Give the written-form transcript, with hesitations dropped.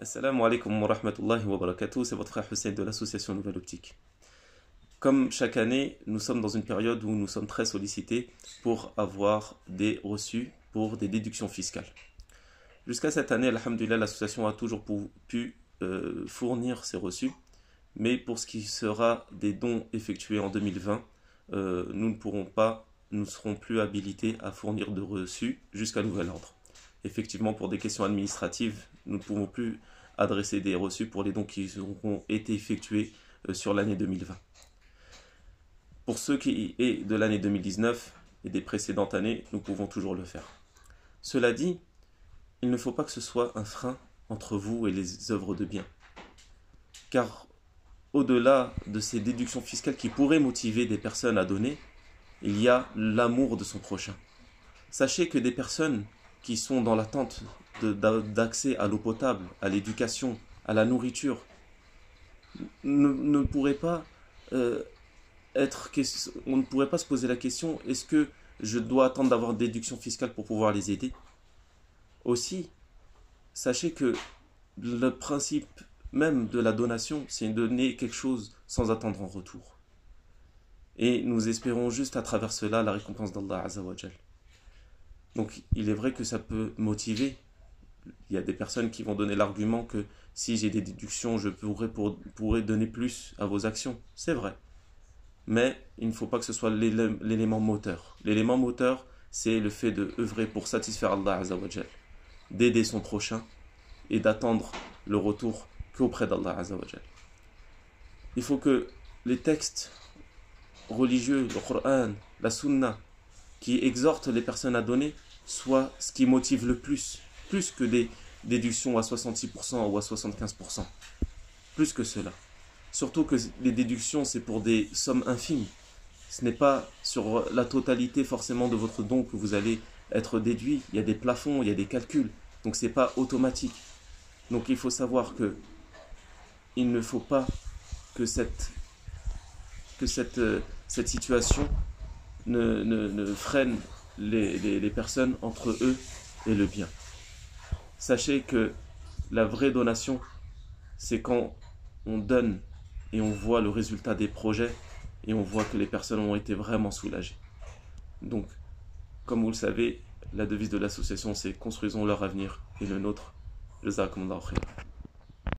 Assalamu alaikum wa rahmatullahi wa barakatuh, c'est votre frère Hussein de l'association Nouvelle Optique. Comme chaque année, nous sommes dans une période où nous sommes très sollicités pour avoir des reçus pour des déductions fiscales. Jusqu'à cette année, alhamdoulilah, l'association a toujours pu fournir ces reçus, mais pour ce qui sera des dons effectués en 2020, nous ne serons plus habilités à fournir de reçus jusqu'à nouvel ordre. Effectivement, pour des questions administratives, nous ne pouvons plus adresser des reçus pour les dons qui auront été effectués sur l'année 2020. Pour ce qui est de l'année 2019 et des précédentes années, nous pouvons toujours le faire. Cela dit, il ne faut pas que ce soit un frein entre vous et les œuvres de bien. Car au-delà de ces déductions fiscales qui pourraient motiver des personnes à donner, il y a l'amour de son prochain. Sachez que des personnes qui sont dans l'attente d'accès à l'eau potable, à l'éducation, à la nourriture, ne pourraient pas on ne pourrait pas se poser la question, est-ce que je dois attendre d'avoir une déduction fiscale pour pouvoir les aider? Aussi, sachez que le principe même de la donation, c'est donner quelque chose sans attendre en retour. Et nous espérons juste à travers cela la récompense d'Allah Azza wa Jal. Donc il est vrai que ça peut motiver. Il y a des personnes qui vont donner l'argument que si j'ai des déductions, je pourrais donner plus à vos actions. C'est vrai. Mais il ne faut pas que ce soit l'élément moteur. L'élément moteur, c'est le fait de œuvrer pour satisfaire Allah Azza wa Jal, d'aider son prochain et d'attendre le retour qu'auprès d'Allah Azza wa Jal. Il faut que les textes religieux, le Coran, la Sunna, qui exhortent les personnes à donner, soient ce qui motive le plus que des déductions à 66% ou à 75%. Plus que cela. Surtout que les déductions, c'est pour des sommes infimes. Ce n'est pas sur la totalité forcément de votre don que vous allez être déduit. Il y a des plafonds, il y a des calculs. Donc ce n'est pas automatique. Donc il faut savoir que il ne faut pas que cette situation ne freine les personnes entre eux et le bien. Sachez que la vraie donation, c'est quand on donne et on voit le résultat des projets et on voit que les personnes ont été vraiment soulagées. Donc, comme vous le savez, la devise de l'association, c'est « Construisons leur avenir » et le nôtre, Jazakumullahu khairan.